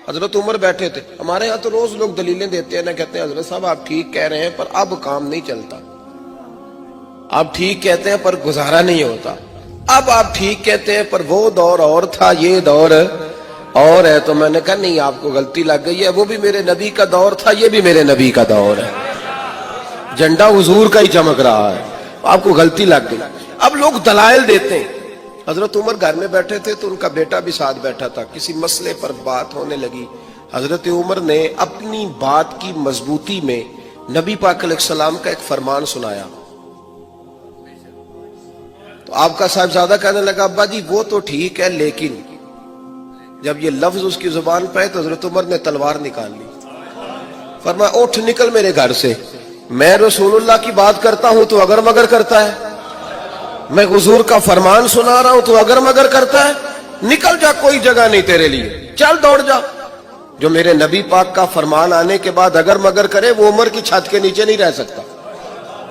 حضرت عمر بیٹھے تھے. ہمارے ہاں تو روز لوگ دلیلیں دیتے ہیں نا, کہتے ہیں حضرت صاحب آپ ٹھیک کہہ رہے ہیں پر اب کام نہیں چلتا, آپ ٹھیک کہتے ہیں پر گزارا نہیں ہوتا, اب آپ ٹھیک کہتے ہیں پر وہ دور اور تھا, یہ دور اور ہے. تو میں نے کہا نہیں, آپ کو غلطی لگ گئی ہے, وہ بھی میرے نبی کا دور تھا, یہ بھی میرے نبی کا دور ہے, جھنڈا حضور کا ہی چمک رہا ہے, آپ کو غلطی لگ گئی. اب لوگ دلائل دیتے ہیں. حضرت عمر گھر میں بیٹھے تھے تو ان کا بیٹا بھی ساتھ بیٹھا تھا, کسی مسئلے پر بات ہونے لگی. حضرت عمر نے اپنی بات کی مضبوطی میں نبی پاک علیہ السلام کا ایک فرمان سنایا. تو آپ کا صاحبزادہ کہنے لگا ابا جی وہ تو ٹھیک ہے, لیکن جب یہ لفظ اس کی زبان پہ تو حضرت عمر نے تلوار نکال لی. فرمایا اٹھ نکل میرے گھر سے, میں رسول اللہ کی بات کرتا ہوں تو اگر مگر کرتا ہے, میں حضور کا فرمان سنا رہا ہوں تو اگر مگر کرتا ہے, نکل جا, کوئی جگہ نہیں تیرے لیے, چل دوڑ جا. جو میرے نبی پاک کا فرمان آنے کے بعد اگر مگر کرے وہ عمر کی چھت کے نیچے نہیں رہ سکتا,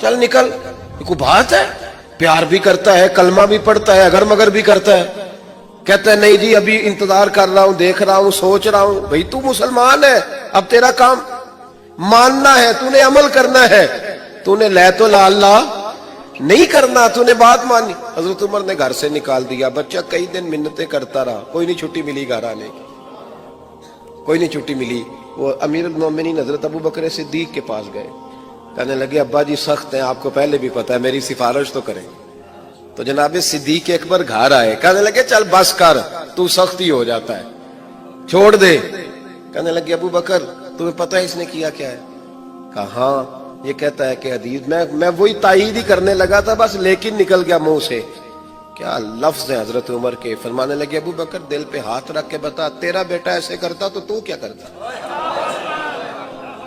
چل نکل. یہ کوئی بات ہے؟ پیار بھی کرتا ہے, کلمہ بھی پڑھتا ہے, اگر مگر بھی کرتا ہے. کہتا ہے نہیں جی ابھی انتظار کر رہا ہوں, دیکھ رہا ہوں, سوچ رہا ہوں. بھئی تو مسلمان ہے, اب تیرا کام ماننا ہے, تو نے عمل کرنا ہے, تو نے لے تو لا اللہ نہیں کرنا, تو نے بات مانی. حضرت عمر نے گھر سے نکال دیا. بچہ کئی دن منتیں کرتا رہا, کوئی نہیں چھٹی ملی گھر آنے کی, کوئی نہیں چھٹی ملی. وہ امیر المومنین حضرت ابو بکر صدیق کے پاس گئے, کہنے لگے ابا جی سخت ہیں, آپ کو پہلے بھی پتا ہے, میری سفارش تو کریں. تو جناب صدیق اکبر گھر آئے, کہنے لگے چل بس کر, تو سخت ہی ہو جاتا ہے, چھوڑ دے. کہنے لگے ابو بکر تمہیں پتہ ہے اس نے کیا کیا ہے؟ کہا ہاں, یہ کہتا ہے کہ حدیث میں وہی تائید ہی کرنے لگا تھا بس, لیکن نکل گیا منہ سے. کیا لفظ ہے حضرت عمر کے. فرمانے لگے ابو بکر دل پہ ہاتھ رکھ کے بتا, تیرا بیٹا ایسے کرتا تو کیا کرتا؟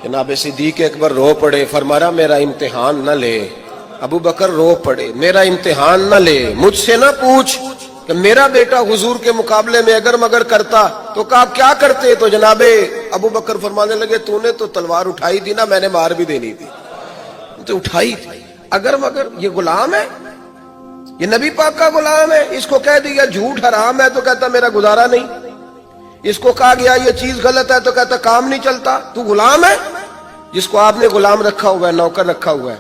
جناب صدیق اکبر رو پڑے. فرمایا میرا امتحان نہ لے. ابو بکر رو پڑے, میرا امتحان نہ لے, مجھ سے نہ پوچھ کہ میرا بیٹا حضور کے مقابلے میں اگر مگر کرتا تو کہا کیا کرتے. تو جناب ابو بکر فرمانے لگے تو نے تو تلوار اٹھائی تھی نا, میں نے مار بھی دینی تھی, تو اٹھائی تھی. اگر مگر یہ غلام ہے, یہ نبی پاک کا غلام ہے, اس کو کہہ دیا جھوٹ حرام ہے تو کہتا میرا گزارا نہیں, اس کو کہا گیا یہ چیز غلط ہے تو کہتا کام نہیں چلتا. تو غلام ہے جس کو آپ نے غلام رکھا ہوا ہے, نوکر رکھا ہوا ہے.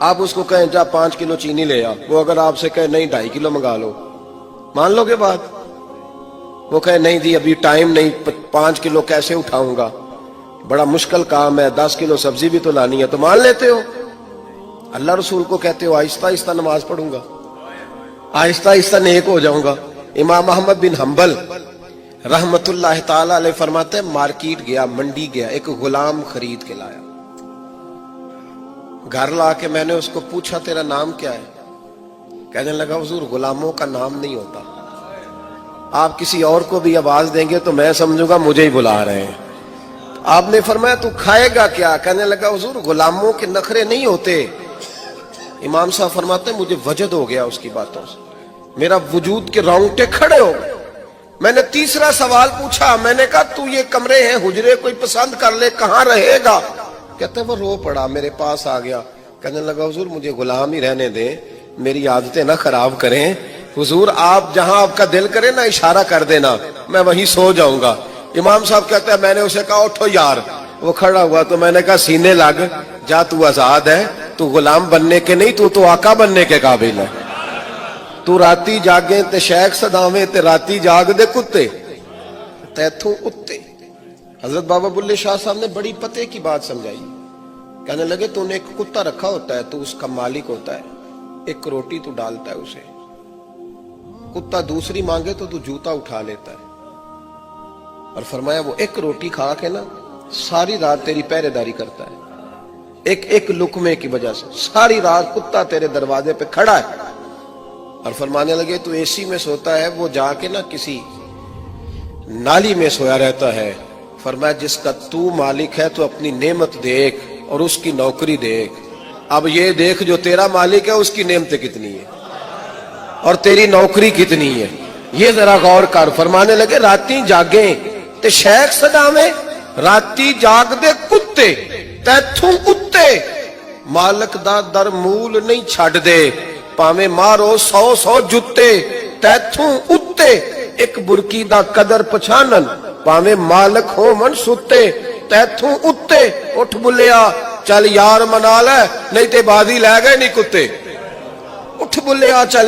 آپ اس کو کہیں جا 5 کلو چینی لے آ, وہ اگر آپ سے کہے نہیں 2.5 کلو منگا لو, مان لو گے بات؟ وہ کہے نہیں جی ابھی ٹائم نہیں, 5 کلو کیسے اٹھاؤں گا, بڑا مشکل کام ہے, 10 کلو سبزی بھی تو لانی ہے, تو مان لیتے ہو. اللہ رسول کو کہتے ہو آہستہ آہستہ نماز پڑھوں گا, آہستہ آہستہ نیک ہو جاؤں گا. امام احمد بن حنبل رحمت اللہ تعالی علیہ فرماتے ہیں مارکیٹ گیا, منڈی گیا, ایک غلام خرید کے لایا. گھر لا کے میں نے اس کو پوچھا تیرا نام کیا ہے؟ کہنے لگا حضور غلاموں کا نام نہیں ہوتا, آپ کسی اور کو بھی آواز دیں گے تو میں سمجھوں گا مجھے ہی بلا رہے ہیں. آپ نے فرمایا تو کھائے گا کیا؟ کہنے لگا حضور غلاموں کے نخرے نہیں ہوتے. امام صاحب فرماتے ہیں مجھے وجد ہو گیا اس کی باتوں سے, میرا وجود کے رونگٹے کھڑے ہو گئے. میں نے تیسرا سوال پوچھا, میں نے کہا تو یہ کمرے ہیں حجرے کوئی پسند کر لے, کہاں رہے گا؟ کہتے ہیں وہ رو پڑا, میرے پاس آ گیا. کہنے لگا حضور مجھے غلام ہی رہنے دیں, میری عادتیں نہ خراب کریں. حضور آپ جہاں آپ کا دل کرے نا اشارہ کر دینا, میں وہیں سو جاؤں گا. امام صاحب کہتے ہیں میں نے اسے کہا اٹھو یار. وہ کھڑا ہوا تو میں نے کہا سینے لگ جا, تو آزاد ہے, تو غلام بننے کے نہیں, تو آقا بننے کے قابل ہے. تو راتی جاگیں تے شیخ صداویں تے راتی جاگ دے کتے تیتھوں اتے. حضرت بابا بلے شاہ صاحب نے بڑی پتے کی بات سمجھائی. کہنے لگے تو نے ایک کتا رکھا ہوتا ہے, تو اس کا مالک ہوتا ہے, ایک روٹی تو ڈالتا ہے اسے, کتا دوسری مانگے تو جوتا اٹھا لیتا ہے. اور فرمایا وہ ایک روٹی کھا کے نا ساری رات تیری پہرے داری کرتا ہے, ایک لقمے کی وجہ سے ساری رات کتا تیرے دروازے پہ کھڑا ہے. اور فرمانے لگے تو اے سی میں سوتا ہے, وہ جا کے نا کسی نالی میں سویا رہتا ہے. فرمایا جس کا تو مالک ہے تو اپنی نعمت دیکھ اور اس کی نوکری دیکھ. اب یہ دیکھ جو تیرا مالک ہے اس کی نعمتیں کتنی ہیں اور تیری نوکری کتنی ہے, یہ ذرا غور کر. فرمانے لگے راتی جاگیں تے شیخ صداویں, راتی جاگ دے کتے تیتھوں اتے, مالک دا در مول نہیں چھڈ دے, پاویں مارو 100 جتے تیتھوں اتے. ایک برکی دا قدر پچھانن ਭਾਵੇਂ ਮਾਲਕ ਹੋਵਣ ਸੁੱਤੇ ਤੈਥੋਂ ਉੱਤੇ ਉੱਠ ਬੁੱਲਿਆ ਚੱਲ ਯਾਰ ਮਨਾ ਲੈ ਨਹੀਂ ਤੇ ਬਾਜ਼ੀ ਲੈ ਗਏ ਨਹੀਂ ਕੁੱਤੇ ਉੱਠ ਬੁੱਲਿਆ ਚੱਲ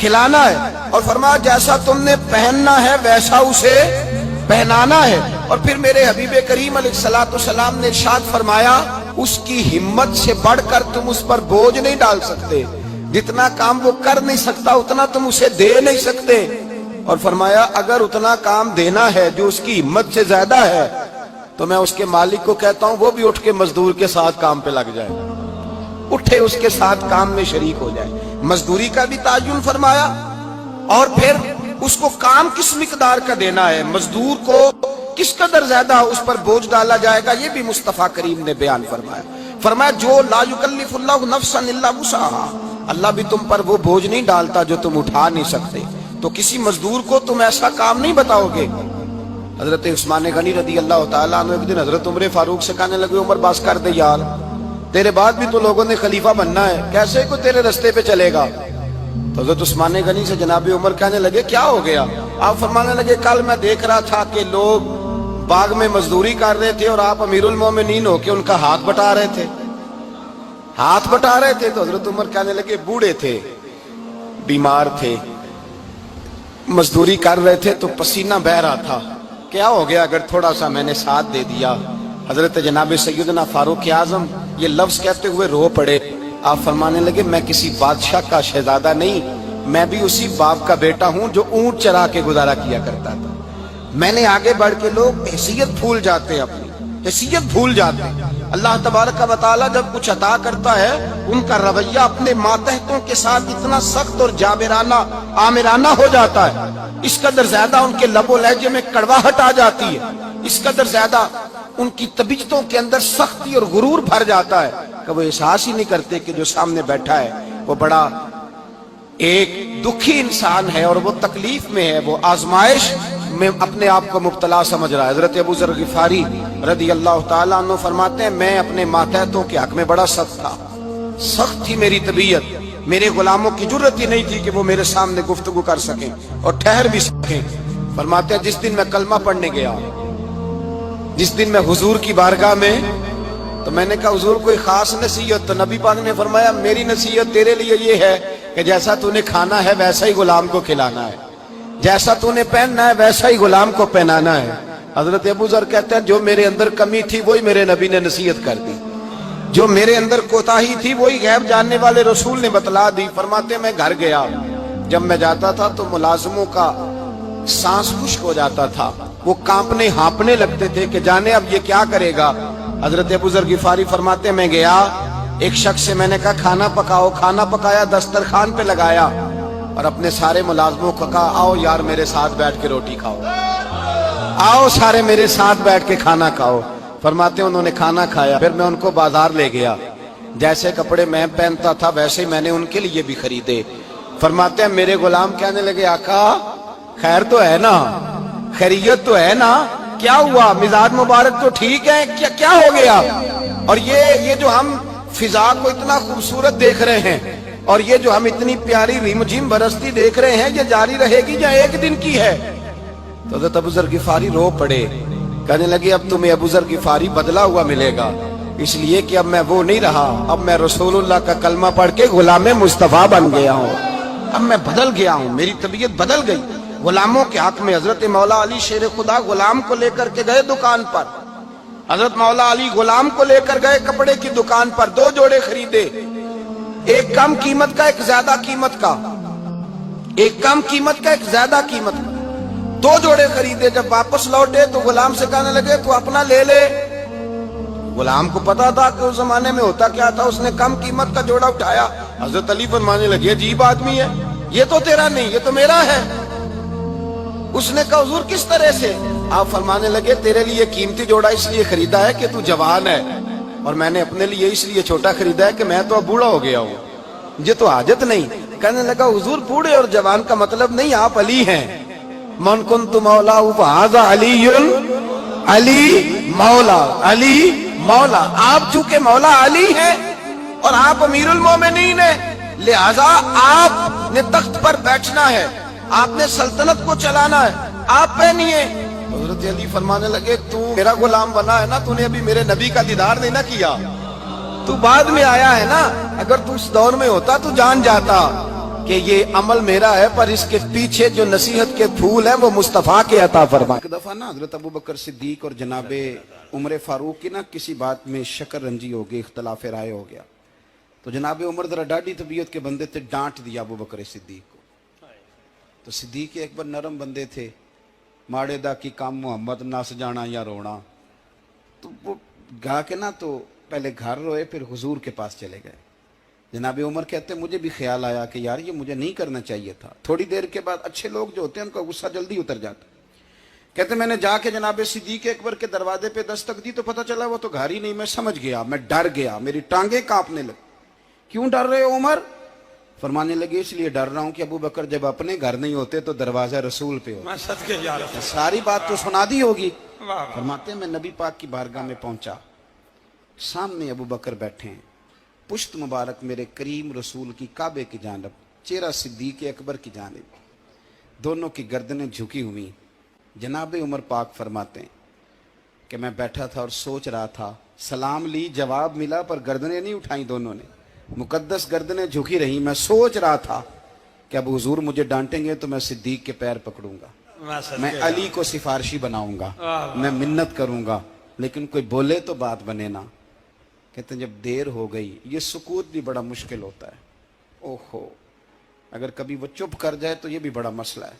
کھلانا ہے، اور فرمایا جیسا تم نے پہننا ہے ویسا اسے پہنانا ہے۔ اور پھر میرے حبیب کریم علیہ الصلوۃ والسلام نے ارشاد فرمایا اس کی ہمت سے بڑھ کر تم اس پر بوجھ نہیں ڈال سکتے، جتنا کام وہ کر نہیں سکتا اتنا تم اسے دے نہیں سکتے۔ اور فرمایا اگر اتنا کام دینا ہے جو اس کی ہمت سے زیادہ ہے تو میں اس کے مالک کو کہتا ہوں وہ بھی اٹھ کے مزدور کے ساتھ کام پہ لگ جائے، اٹھے اس کے ساتھ کام میں شریک ہو جائے۔ مزدوری کا بھی تعین فرمایا، اور پھر اس کو کام کس مقدار کا دینا ہے، مزدور کو کس قدر زیادہ اس پر بوجھ ڈالا جائے گا، یہ بھی مصطفیٰ کریم نے بیان فرمایا۔ فرمایا جو لا یکلف اللہ نفسا الا وسعہا، اللہ بھی تم پر وہ بوجھ نہیں ڈالتا جو تم اٹھا نہیں سکتے، تو کسی مزدور کو تم ایسا کام نہیں بتاؤ گے۔ حضرت عثمان غنی رضی اللہ تعالیٰ عنہ ایک دن حضرت عمر فاروق سے کہنے لگے عمر بس کر دے یار، تیرے بعد بھی تو لوگوں نے خلیفہ بننا ہے، کیسے کوئی تیرے رستے پہ چلے گا؟ تو حضرت عثمان غنی سے جناب عمر کہنے لگے کیا ہو گیا؟ آپ فرمانے لگے کل میں دیکھ رہا تھا کہ لوگ باغ میں مزدوری کر رہے تھے اور آپ امیر المومنین ہو کے ان کا ہاتھ بٹا رہے تھے، تو حضرت عمر کہنے لگے بوڑھے تھے، بیمار تھے، مزدوری کر رہے تھے تو پسینہ بہہ رہا تھا، کیا ہو گیا اگر تھوڑا سا میں نے ساتھ دے دیا؟ حضرت جناب سیدنا فاروق اعظم یہ لفظ کہتے ہوئے رو پڑے۔ آپ فرمانے لگے میں کسی بادشاہ کا شہزادہ نہیں، میں بھی اسی باپ کا بیٹا ہوں جو اونٹ چرا کے گزارا کیا کرتا تھا۔ میں نے آگے بڑھ کے لوگ حیثیت بھول جاتے ہیں، اپنی حیثیت بھول جاتے ہیں۔ اللہ تبارک و تعالیٰ جب کچھ عطا کرتا ہے ان کا رویہ اپنے ماتحتوں کے ساتھ اتنا سخت اور جابرانہ آمرانہ ہو جاتا ہے، اس قدر زیادہ ان کے لب و لہجے میں کڑواہٹ آ جاتی ہے، اس قدر زیادہ ان کی طبیعتوں کے اندر سختی اور غرور بھر جاتا ہے کہ وہ احساس ہی نہیں کرتے کہ جو سامنے بیٹھا ہے وہ بڑا ایک دکھی انسان ہے اور وہ تکلیف میں ہے، وہ آزمائش میں اپنے آپ کو مبتلا سمجھ رہا ہے۔ حضرت ابو ذر غفاری رضی اللہ تعالیٰ عنہ فرماتے ہیں میں اپنے ماتحتوں کے حق میں بڑا سخت تھا، سخت تھی میری طبیعت، میرے غلاموں کی جرت ہی نہیں تھی کہ وہ میرے سامنے گفتگو کر سکیں اور ٹھہر بھی سکیں۔ فرماتے ہیں جس دن میں کلمہ پڑھنے گیا، جس دن میں حضور کی بارگاہ میں، تو میں نے کہا حضور کوئی خاص نصیحت؟ تو نبی پاک نے فرمایا میری نصیحت تیرے لیے یہ ہے کہ جیسا تو نے کھانا ہے ویسا ہی غلام کو کھلانا ہے، جیسا تو نے پہننا ہے ویسا ہی غلام کو پہنانا ہے۔ حضرت ابو ذر کہتے ہیں جو میرے اندر کمی تھی وہی میرے نبی نے نصیحت کر دی، جو میرے اندر کوتاہی تھی وہی غیب جاننے والے رسول نے بتلا دی۔ فرماتے ہیں میں گھر گیا، جب میں جاتا تھا تو ملازموں کا سانس خشک ہو جاتا تھا، وہ کانپنے ہانپنے لگتے تھے کہ جانے اب یہ کیا کرے گا۔ حضرت ابو ذر غفاری فرماتے ہیں میں گیا، ایک شخص سے میں نے کہا کھانا پکاؤ، کھانا پکایا، دسترخوان پہ لگایا اور اپنے سارے ملازموں کو کہا آؤ یار میرے ساتھ بیٹھ کے روٹی کھاؤ، آؤ سارے میرے ساتھ بیٹھ کے کھانا کھاؤ۔ فرماتے ہیں انہوں نے کھانا کھایا، پھر میں ان کو بازار لے گیا، جیسے کپڑے میں پہنتا تھا ویسے میں نے ان کے لیے بھی خریدے۔ فرماتے ہیں میرے غلام کہنے لگے آقا خیر تو ہے نا، خیریت تو ہے نا، کیا ہوا؟ مزاج مبارک تو ٹھیک ہے، کیا ہو گیا؟ اور یہ جو ہم فضا کو اتنا خوبصورت دیکھ رہے ہیں اور یہ جو ہم اتنی پیاری ریم جھیم برستی دیکھ رہے ہیں یہ جاری رہے گی یا ایک دن کی ہے؟ تو حضرت ابو ذر غفاری رو پڑے، کہنے لگے اب تمہیں ابو ذر غفاری بدلا ہوا ملے گا، اس لیے کہ اب میں وہ نہیں رہا، اب میں رسول اللہ کا کلمہ پڑھ کے غلام مصطفیٰ بن گیا ہوں، اب میں بدل گیا ہوں، میری طبیعت بدل گئی۔ غلاموں کے حق میں حضرت مولا علی شیر خدا غلام کو لے کر کے گئے دکان پر، حضرت مولا علی غلام کو لے کر گئے کپڑے کی دکان پر، 2 جوڑے خریدے، ایک کم قیمت کا ایک زیادہ قیمت کا، ایک کم قیمت کا ایک زیادہ قیمت کا، 2 جوڑے خریدے۔ جب واپس لوٹے تو غلام سے کہنے لگے تو اپنا لے لے۔ غلام کو پتا تھا کہ اس زمانے میں ہوتا کیا تھا، اس نے کم قیمت کا جوڑا اٹھایا۔ حضرت علی فرمانے لگے عجیب آدمی ہے، یہ تو تیرا نہیں یہ تو میرا ہے۔ اس نے کہا حضور کس طرح سے؟ آپ فرمانے لگے تیرے لیے قیمتی جوڑا اس لیے خریدا ہے کہ تو جوان ہے، اور میں نے اپنے لیے اس لیے چھوٹا خریدا ہے کہ میں تو اب بوڑھا ہو گیا ہوں، مجھے تو حاجت نہیں۔ کہنے لگا حضور بوڑھے اور جوان کا مطلب نہیں، آپ علی ہیں، من کنت مولا فہذا علی علی مولا، علی مولا، آپ چونکہ مولا علی ہیں اور آپ امیر المومنین ہیں، لہذا آپ نے تخت پر بیٹھنا ہے، آپ نے سلطنت کو چلانا ہے، آپ پہنیے۔ حضرت علی فرمانے لگے تو میرا غلام بنا ہے نا، تو نے ابھی میرے نبی کا دیدار نہیں نہ کیا، تو بعد میں آیا ہے نا، اگر تو اس دور میں ہوتا تو جان جاتا کہ یہ عمل میرا ہے پر اس کے پیچھے جو نصیحت کے پھول ہیں وہ مصطفیٰ کے عطا فرما. ایک دفعہ نا حضرت ابو بکر صدیق اور جناب عمر فاروق کی نا کسی بات میں شکر رنجی ہو گئی, اختلاف رائے ہو گیا. تو جناب عمر ذرا ڈاڈی طبیعت کے بندے تھے, ڈانٹ دیا ابو بکر صدیق کو. تو صدیق اکبر نرم بندے تھے, ماڑے دا کی کام محمد نس جانا یا رونا. تو وہ گا کے نا تو پہلے گھر روئے, پھر حضور کے پاس چلے گئے. جناب عمر کہتے ہیں مجھے بھی خیال آیا کہ یار یہ مجھے نہیں کرنا چاہیے تھا. تھوڑی دیر کے بعد اچھے لوگ جو ہوتے ہیں ان کا غصہ جلدی اتر جاتا. کہتے ہیں میں نے جا کے جناب صدیق اکبر کے دروازے پہ دستک دی تو پتہ چلا وہ تو گھر ہی نہیں. میں سمجھ گیا, میں ڈر گیا, میری ٹانگیں کانپنے لگی. کیوں ڈر رہے ہو عمر؟ فرمانے لگے اس لیے ڈر رہا ہوں کہ ابو بکر جب اپنے گھر نہیں ہوتے تو دروازہ رسول پہ ہوتا. ساری بات تو سنا دی ہوگی. فرماتے ہیں میں نبی پاک کی بارگاہ میں پہنچا, سامنے ابو بکر بیٹھے ہیں, پشت مبارک میرے کریم رسول کی کعبے کی جانب, چہرہ صدیق اکبر کی جانب, دونوں کی گردنیں جھکی ہوئی. جناب عمر پاک فرماتے ہیں کہ میں بیٹھا تھا اور سوچ رہا تھا. سلام لی, جواب ملا, پر گردنیں نہیں اٹھائیں دونوں نے, مقدس گردنیں جھکی رہی. میں سوچ رہا تھا کہ اب حضور مجھے ڈانٹیں گے تو میں صدیق کے پیر پکڑوں گا, میں علی کو سفارشی بناؤں گا, میں منت کروں گا, لیکن کوئی بولے تو بات بنے نا. کہتے ہیں جب دیر ہو گئی, یہ سکوت بھی بڑا مشکل ہوتا ہے. اوہو, اگر کبھی وہ چپ کر جائے تو یہ بھی بڑا مسئلہ ہے,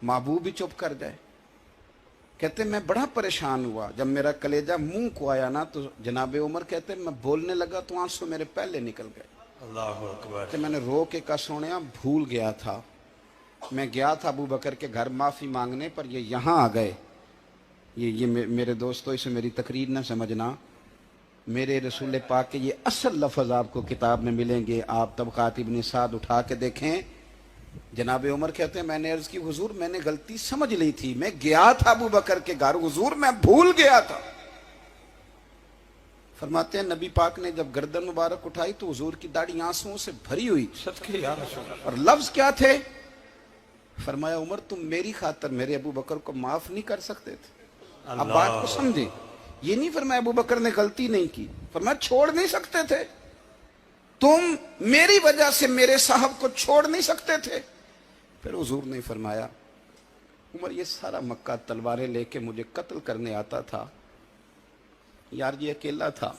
محبوب بھی چپ کر جائے. کہتے ہیں میں بڑا پریشان ہوا, جب میرا کلیجہ منہ کو آیا نا تو جناب عمر کہتے ہیں میں بولنے لگا تو آنسو میرے پہلے نکل گئے. اللہ اکبر. کہ میں نے رو کے کہا سونیا بھول گیا تھا, میں گیا تھا ابو بکر کے گھر معافی مانگنے, پر یہ یہاں آ گئے. یہ میرے دوستو اسے میری تقریر نہ سمجھنا, میرے رسول پاک کے یہ اصل لفظ آپ کو کتاب میں ملیں گے. آپ طبقات ابن سعد اٹھا کے دیکھیں. جناب عمر کہتے ہیں میں نے عرض کی حضور میں نے غلطی سمجھ لی تھی, میں گیا تھا ابو بکر کے گھر حضور, میں بھول گیا تھا. فرماتے ہیں نبی پاک نے جب گردن مبارک اٹھائی تو حضور کی داڑھی آنسوؤں سے بھری ہوئی. اور لفظ کیا تھے؟ فرمایا عمر تم میری خاطر میرے ابو بکر کو معاف نہیں کر سکتے تھے. اب بات کو سمجھیں, یہ نہیں فرمایا ابو بکر نے غلطی نہیں کی, فرمایا چھوڑ نہیں سکتے تھے تم, میری وجہ سے میرے صاحب کو چھوڑ نہیں سکتے تھے. پھر حضور نے فرمایا عمر یہ سارا مکہ تلواریں لے کے مجھے قتل کرنے آتا تھا, یار یہ اکیلا تھا,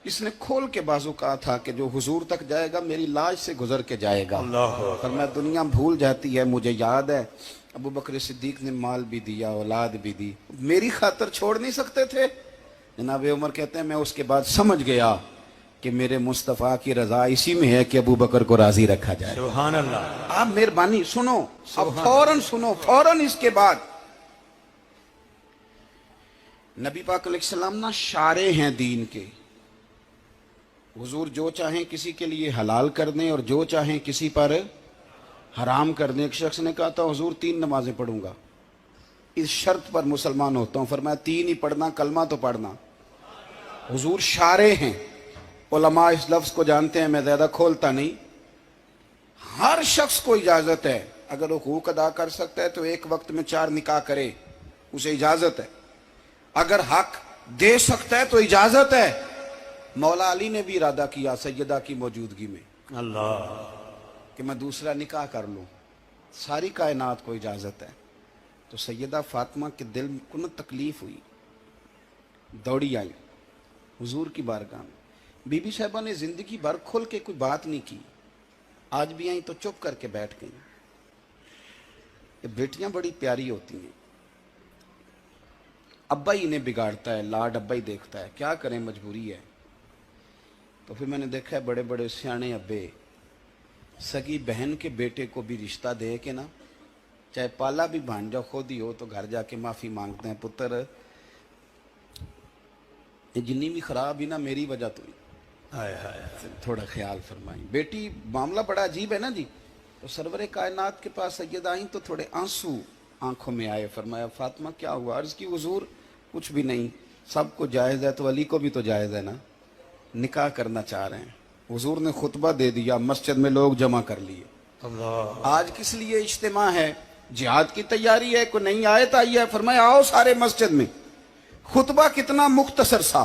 اس نے کھول کے بازو کہا تھا کہ جو حضور تک جائے گا میری لاش سے گزر کے جائے گا. فرمایا دنیا بھول جاتی ہے, مجھے یاد ہے ابو بکر صدیق نے مال بھی دیا, اولاد بھی دی, میری خاطر چھوڑ نہیں سکتے تھے. جناب عمر کہتے ہیں میں اس کے بعد سمجھ گیا کہ میرے مصطفیٰ کی رضا اسی میں ہے کہ ابو بکر کو راضی رکھا جائے. سبحان اللہ. آپ مہربانی سنو, اب فوراً سنو, فوراً اس کے بعد نبی پاک علیہ السلام نا شارع ہیں دین کے. حضور جو چاہیں کسی کے لیے حلال کر دیں اور جو چاہیں کسی پر حرام کر دیں. ایک شخص نے کہا تھا حضور 3 نمازیں پڑھوں گا, اس شرط پر مسلمان ہوتا ہوں. فرمایا 3 ہی پڑھنا, کلمہ تو پڑھنا. حضور شارع ہیں, علماء اس لفظ کو جانتے ہیں, میں زیادہ کھولتا نہیں. ہر شخص کو اجازت ہے, اگر حقوق ادا کر سکتا ہے تو ایک وقت میں 4 نکاح کرے, اسے اجازت ہے. اگر حق دے سکتا ہے تو اجازت ہے. مولا علی نے بھی ارادہ کیا سیدہ کی موجودگی میں اللہ کہ میں دوسرا نکاح کر لوں, ساری کائنات کو اجازت ہے. تو سیدہ فاطمہ کے دل کو نہ تکلیف ہوئی, دوڑی آئی حضور کی بارگاہ میں. بی بی صاحبہ نے زندگی بھر کھل کے کوئی بات نہیں کی, آج بھی آئیں تو چپ کر کے بیٹھ گئیں. یہ بیٹیاں بڑی پیاری ہوتی ہیں. ابا ہی انہیں بگاڑتا ہے, لاڈ ابا ہی دیکھتا ہے, کیا کریں مجبوری ہے. تو پھر میں نے دیکھا ہے بڑے بڑے سیانے ابے سگی بہن کے بیٹے کو بھی رشتہ دے کے نا, چاہے پالا بھی بھانجا خود ہی ہو, تو گھر جا کے معافی مانگتے ہیں, پتر یہ جنی بھی خراب ہی نا میری وجہ تو ہی, تھوڑا خیال فرمائیں. بیٹی معاملہ بڑا عجیب ہے نا جی. تو سرور کائنات کے پاس سیدہ آئیں تو تھوڑے آنسو آنکھوں میں آئے. فرمایا فاطمہ کیا ہوا؟ عرض کی حضور کچھ بھی نہیں, سب کو جائز ہے تو علی کو بھی تو جائز ہے نا, نکاح کرنا چاہ رہے ہیں. حضور نے خطبہ دے دیا, مسجد میں لوگ جمع کر لیے. آج کس لیے اجتماع ہے؟ جہاد کی تیاری ہے, کوئی نئی آیت آئی ہے. فرمایا آؤ سارے مسجد میں. خطبہ کتنا مختصر سا,